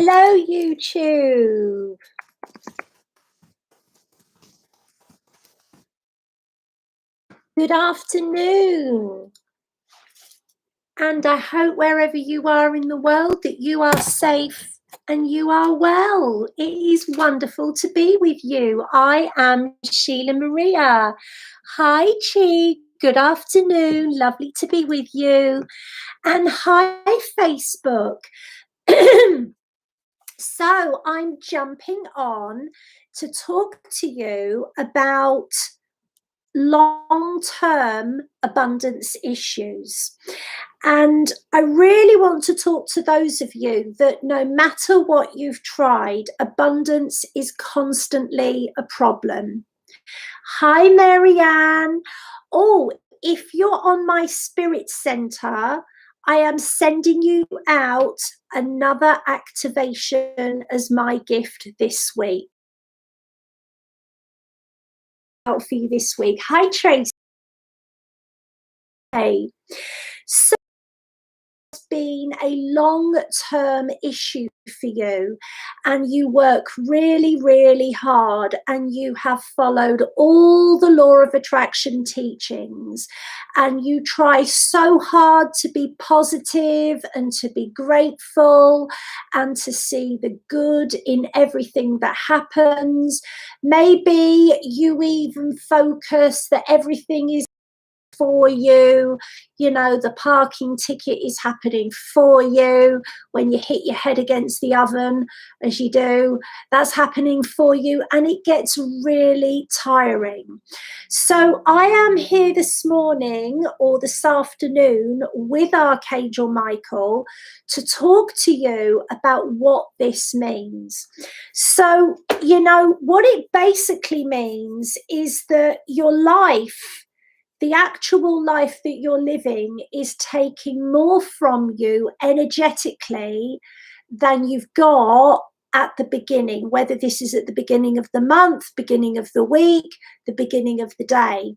Hello, YouTube. Good afternoon. And I hope wherever you are in the world that you are safe and you are well. It is wonderful to be with you. I am Sheila Maria. Hi, Chi. Good afternoon. Lovely to be with you. And hi, Facebook. So I'm jumping on to talk to you about long-term abundance issues. And I really want to talk to those of you that no matter what you've tried, abundance is constantly a problem. Hi, Marianne. Oh, if you're on my spirit center, I am sending you out another activation as my gift this week. Out for you this week. Hi, Tracy. So it's been a long-term issue for you, and you work really, really hard, and you have followed all the law of attraction teachings, and you try so hard to be positive and to be grateful and to see the good in everything that happens. Maybe you even focus that everything is for you, you know, the parking ticket is happening for you. When you hit your head against the oven, as you do, that's happening for you, and it gets really tiring. So I am here this morning or this afternoon with Archangel Michael to talk to you about what this means. So, you know, what it basically means is that your life, the actual life that you're living, is taking more from you energetically than you've got at the beginning, whether this is at the beginning of the month, beginning of the week, the beginning of the day.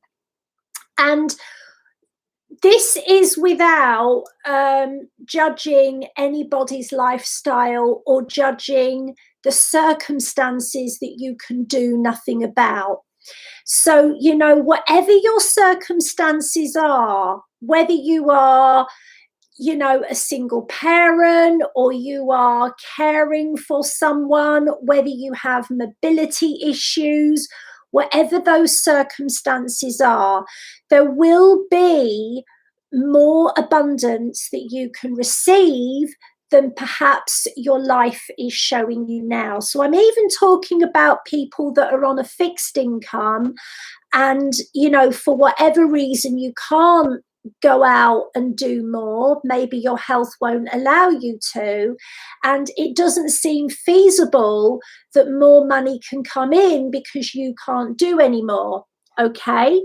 And this is without judging anybody's lifestyle or judging the circumstances that you can do nothing about. So, you know, whatever your circumstances are, whether you are, you know, a single parent or you are caring for someone, whether you have mobility issues, whatever those circumstances are, there will be more abundance that you can receive than perhaps your life is showing you now. So I'm even talking about people that are on a fixed income and, you know, for whatever reason you can't go out and do more. Maybe your health won't allow you to, and it doesn't seem feasible that more money can come in because you can't do anymore. Okay.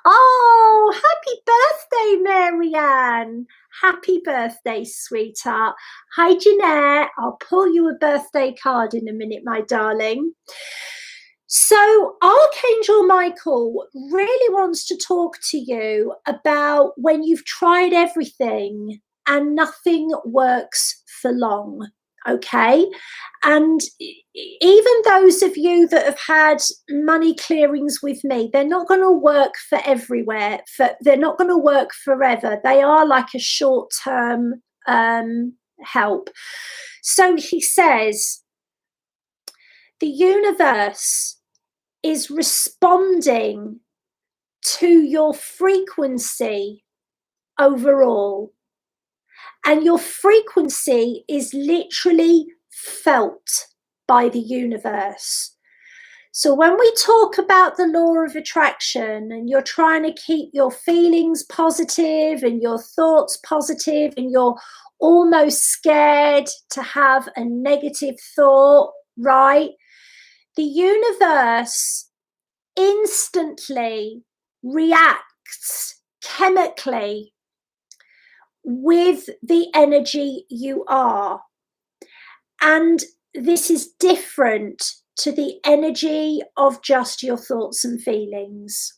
Oh, happy birthday, Marianne. Happy birthday, sweetheart. Hi, Jeanette. I'll pull you a birthday card in a minute, my darling. So Archangel Michael really wants to talk to you about when you've tried everything and nothing works for long. Okay, and even those of you that have had money clearings with me, they're not going to work for everywhere. They're not going to work forever. They are like a short-term help. So he says, the universe is responding to your frequency overall. And your frequency is literally felt by the universe. So when we talk about the law of attraction and you're trying to keep your feelings positive and your thoughts positive and you're almost scared to have a negative thought, right? The universe instantly reacts chemically with the energy you are. And this is different to the energy of just your thoughts and feelings.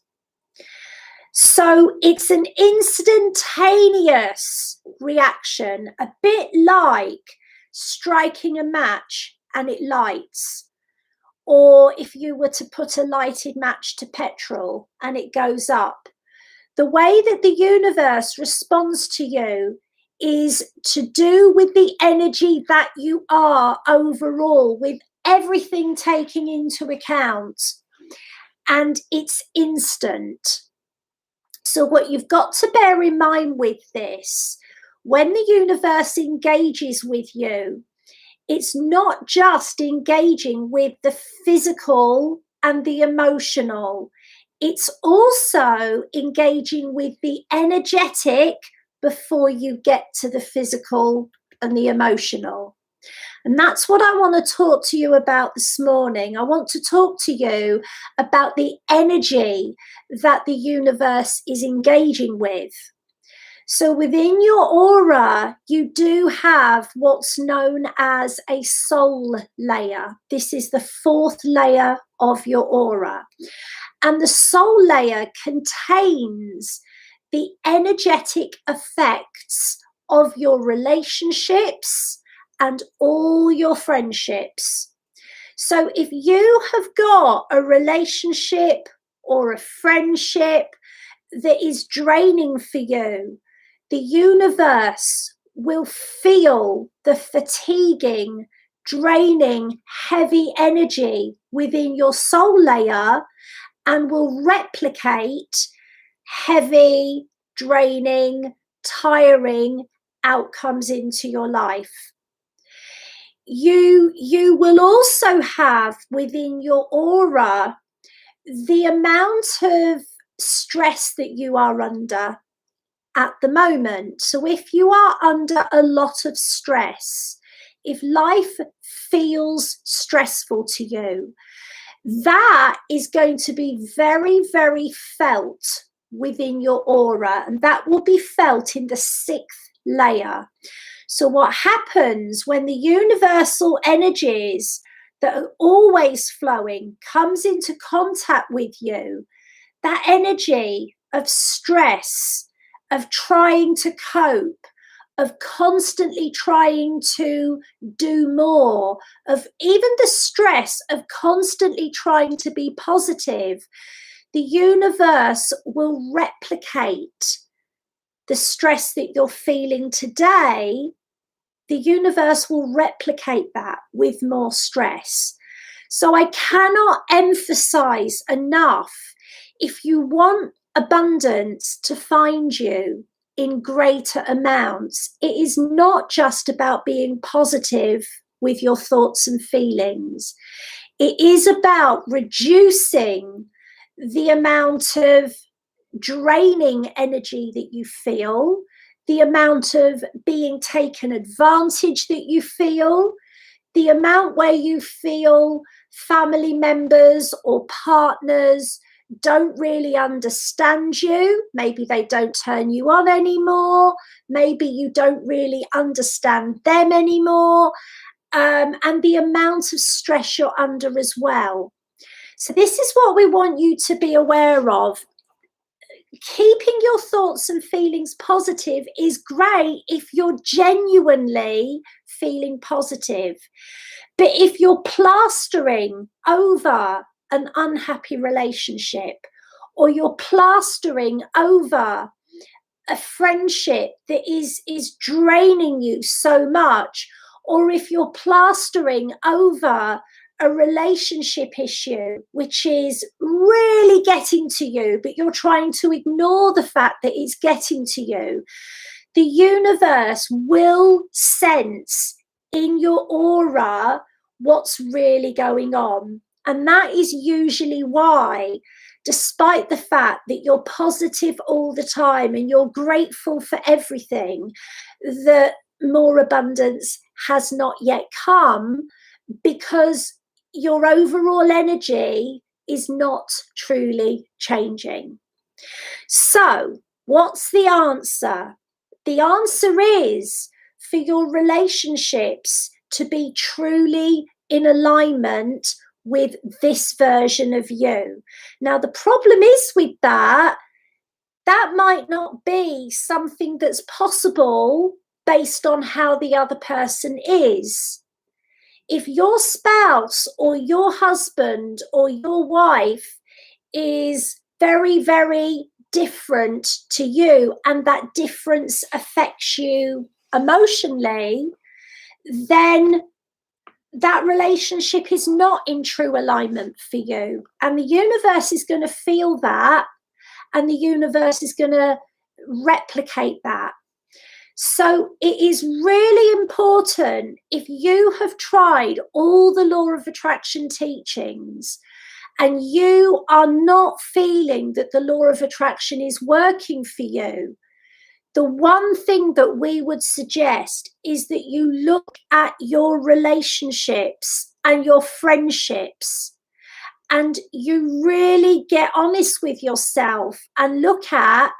So it's an instantaneous reaction, a bit like striking a match and it lights, or if you were to put a lighted match to petrol and it goes up. The way that the universe responds to you is to do with the energy that you are overall, with everything taken into account, and it's instant. So what you've got to bear in mind with this, when the universe engages with you, it's not just engaging with the physical and the emotional, it's also engaging with the energetic before you get to the physical and the emotional. And that's what I want to talk to you about this morning. I want to talk to you about the energy that the universe is engaging with. So within your aura, you do have what's known as a soul layer. This is the 4th layer of your aura. And the soul layer contains the energetic effects of your relationships and all your friendships. So if you have got a relationship or a friendship that is draining for you, the universe will feel the fatiguing, draining, heavy energy within your soul layer and will replicate heavy, draining, tiring outcomes into your life. You will also have within your aura the amount of stress that you are under at the moment. So if you are under a lot of stress, if life feels stressful to you, that is going to be very, very felt within your aura, and that will be felt in the 6th layer. So what happens when the universal energies that are always flowing comes into contact with you, that energy of stress, of trying to cope, of constantly trying to do more, of even the stress of constantly trying to be positive, the universe will replicate the stress that you're feeling today. The universe will replicate that with more stress. So I cannot emphasize enough, if you want abundance to find you in greater amounts, it is not just about being positive with your thoughts and feelings. It is about reducing the amount of draining energy that you feel, the amount of being taken advantage that you feel, the amount where you feel family members or partners don't really understand you. Maybe they don't turn you on anymore. Maybe you don't really understand them anymore. And the amount of stress you're under as well. So this is what we want you to be aware of. Keeping your thoughts and feelings positive is great if you're genuinely feeling positive. But if you're plastering over an unhappy relationship, or you're plastering over a friendship that is draining you so much, or if you're plastering over a relationship issue which is really getting to you, but you're trying to ignore the fact that it's getting to you, the universe will sense in your aura what's really going on. And that is usually why, despite the fact that you're positive all the time and you're grateful for everything, that more abundance has not yet come, because your overall energy is not truly changing. So, what's the answer? The answer is for your relationships to be truly in alignment with this version of you. Now, the problem is with that might not be something that's possible based on how the other person is. If your spouse or your husband or your wife is very, very different to you, and that difference affects you emotionally, then that relationship is not in true alignment for you. And the universe is going to feel that, and the universe is going to replicate that. So it is really important, if you have tried all the law of attraction teachings and you are not feeling that the law of attraction is working for you, the one thing that we would suggest is that you look at your relationships and your friendships, and you really get honest with yourself and look at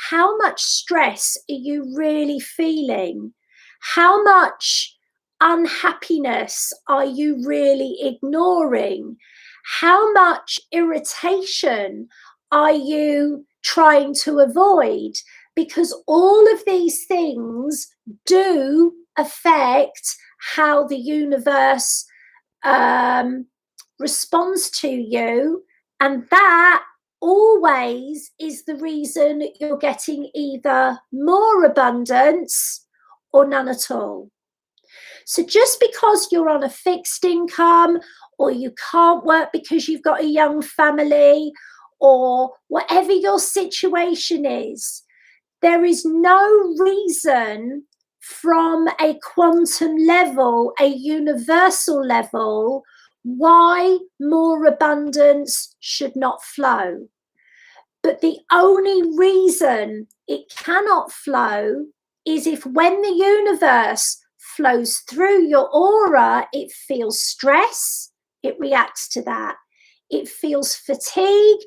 how much stress are you really feeling? How much unhappiness are you really ignoring? How much irritation are you trying to avoid? Because all of these things do affect how the universe responds to you, and that always is the reason you're getting either more abundance or none at all. So just because you're on a fixed income, or you can't work because you've got a young family, or whatever your situation is, there is no reason from a quantum level, a universal level, why more abundance should not flow. But the only reason it cannot flow is if, when the universe flows through your aura, it feels stress, it reacts to that. It feels fatigue,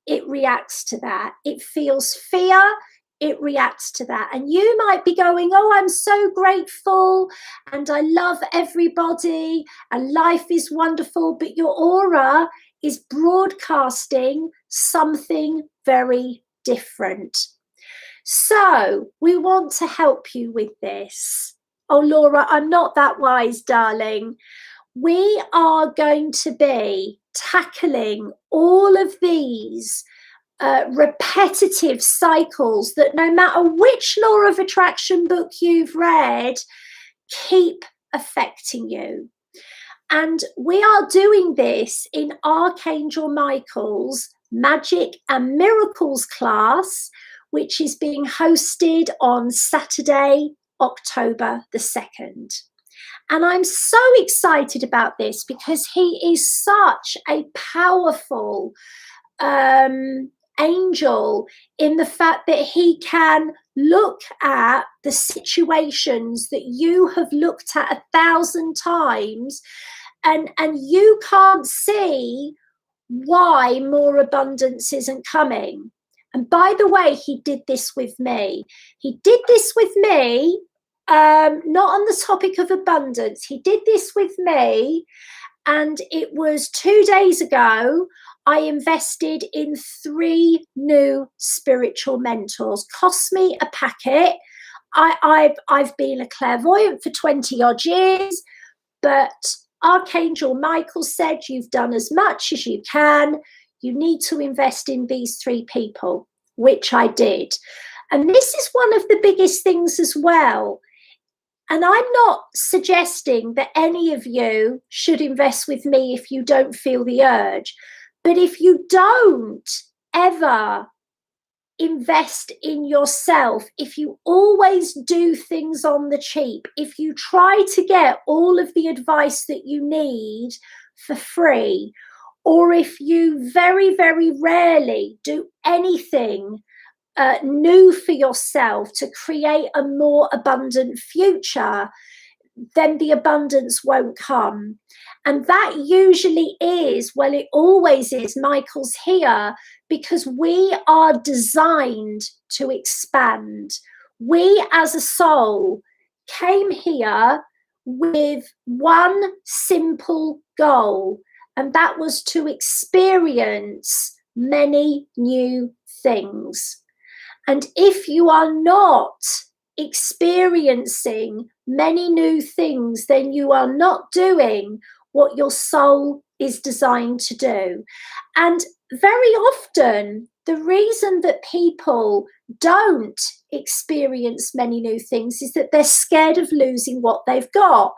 it reacts to that. It feels fear, it reacts to that. And you might be going, oh, I'm so grateful and I love everybody and life is wonderful, but your aura is broadcasting something very different. So we want to help you with this. Oh, Laura, I'm not that wise, darling. We are going to be tackling all of these repetitive cycles that, no matter which law of attraction book you've read, keep affecting you. And we are doing this in Archangel Michael's Magic and Miracles class, which is being hosted on Saturday, October the 2nd. And I'm so excited about this because he is such a powerful angel, in the fact that he can look at the situations that you have looked at 1,000 times, and you can't see why more abundance isn't coming. And by the way, he did this with me. He did this with me, not on the topic of abundance. He did this with me, and it was 2 days ago. I invested in 3 new spiritual mentors. Cost me a packet. I've been a clairvoyant for 20 odd years, but Archangel Michael said, you've done as much as you can. You need to invest in these 3 people, which I did. And this is one of the biggest things as well. And I'm not suggesting that any of you should invest with me if you don't feel the urge. But if you don't ever invest in yourself, if you always do things on the cheap, if you try to get all of the advice that you need for free, or if you very, very rarely do anything new for yourself to create a more abundant future, then the abundance won't come. And that usually is, well, it always is, Michael's here, because we are designed to expand. We as a soul came here with one simple goal, and that was to experience many new things. And if you are not experiencing many new things, then you are not doing what your soul is designed to do. And very often, the reason that people don't experience many new things is that they're scared of losing what they've got.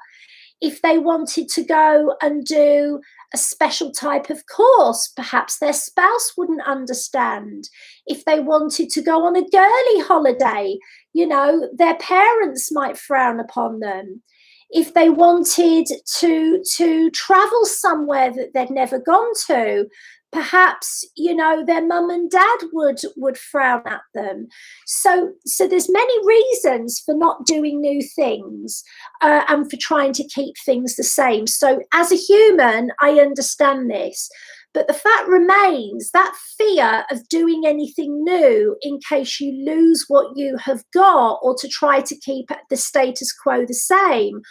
If they wanted to go and do a special type of course, perhaps their spouse wouldn't understand. If they wanted to go on a girly holiday, their parents might frown upon them. If they wanted to travel somewhere that they'd never gone to, perhaps their mum and dad would frown at them. So there's many reasons for not doing new things, and for trying to keep things the same. So as a human, I understand this, but the fact remains that fear of doing anything new in case you lose what you have got, or to try to keep the status quo the same,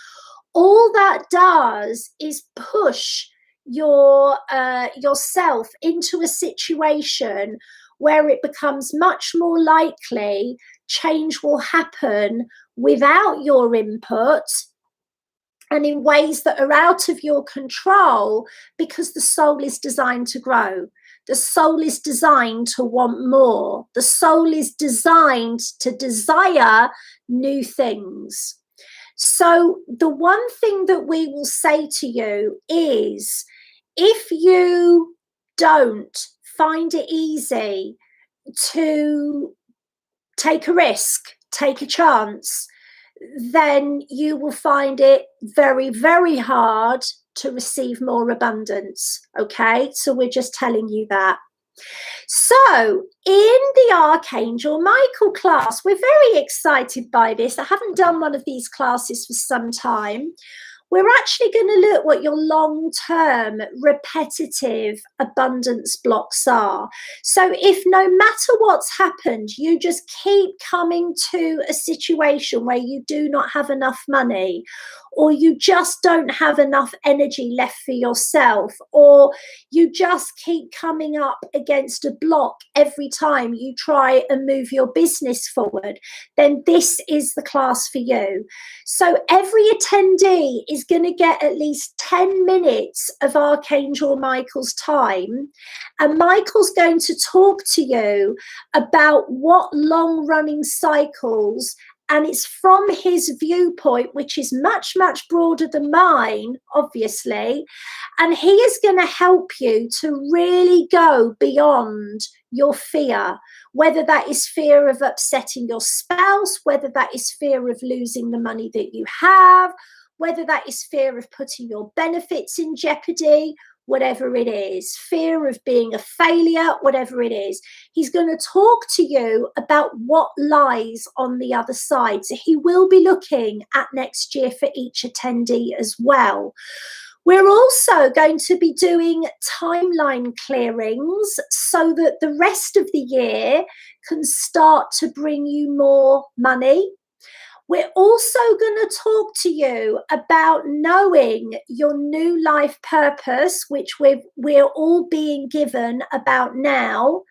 all that does is push yourself into a situation where it becomes much more likely change will happen without your input and in ways that are out of your control, because the soul is designed to grow. The soul is designed to want more. The soul is designed to desire new things. So the one thing that we will say to you is, if you don't find it easy to take a risk, take a chance, then you will find it very, very hard to receive more abundance. Okay, so we're just telling you that. So in the Archangel Michael class, we're very excited by this. I haven't done one of these classes for some time. We're actually going to look what your long-term repetitive abundance blocks are. So if no matter what's happened, you just keep coming to a situation where you do not have enough money, or you just don't have enough energy left for yourself, or you just keep coming up against a block every time you try and move your business forward, then this is the class for you. So every attendee is going to get at least 10 minutes of Archangel Michael's time, and Michael's going to talk to you about what long-running cycles, and it's from his viewpoint, which is much, much broader than mine, obviously, and he is going to help you to really go beyond your fear, whether that is fear of upsetting your spouse, whether that is fear of losing the money that you have, whether that is fear of putting your benefits in jeopardy, whatever it is, fear of being a failure, whatever it is. He's going to talk to you about what lies on the other side. So he will be looking at next year for each attendee as well. We're also going to be doing timeline clearings so that the rest of the year can start to bring you more money. We're also going to talk to you about knowing your new life purpose, which we're all being given about now.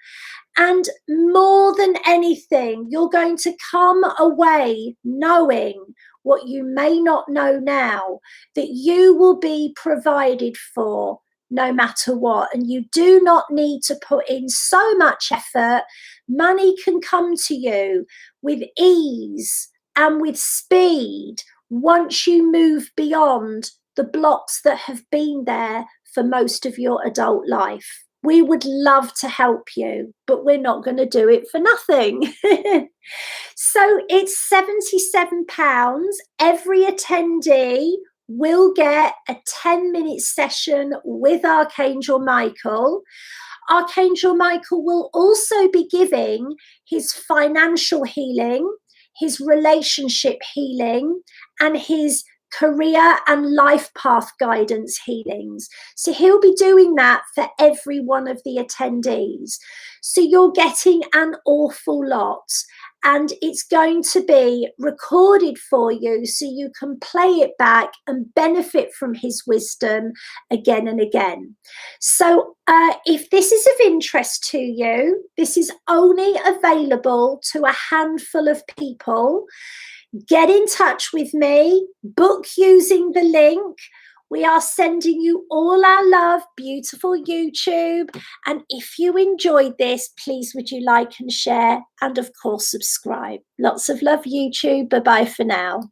And more than anything, you're going to come away knowing what you may not know now, that you will be provided for no matter what. And you do not need to put in so much effort. Money can come to you with ease and with speed once you move beyond the blocks that have been there for most of your adult life. We would love to help you, but we're not going to do it for nothing. So it's £77. Every attendee will get a 10-minute session with Archangel Michael. Archangel Michael will also be giving his financial healing, his relationship healing, and his career and life path guidance healings. So he'll be doing that for every one of the attendees. So you're getting an awful lot, and it's going to be recorded for you so you can play it back and benefit from his wisdom again and again. So if this is of interest to you, this is only available to a handful of people. Get in touch with me, book using the link. We are sending you all our love, beautiful YouTube. And if you enjoyed this, please would you like and share, and of course subscribe. Lots of love, YouTube. Bye-bye for now.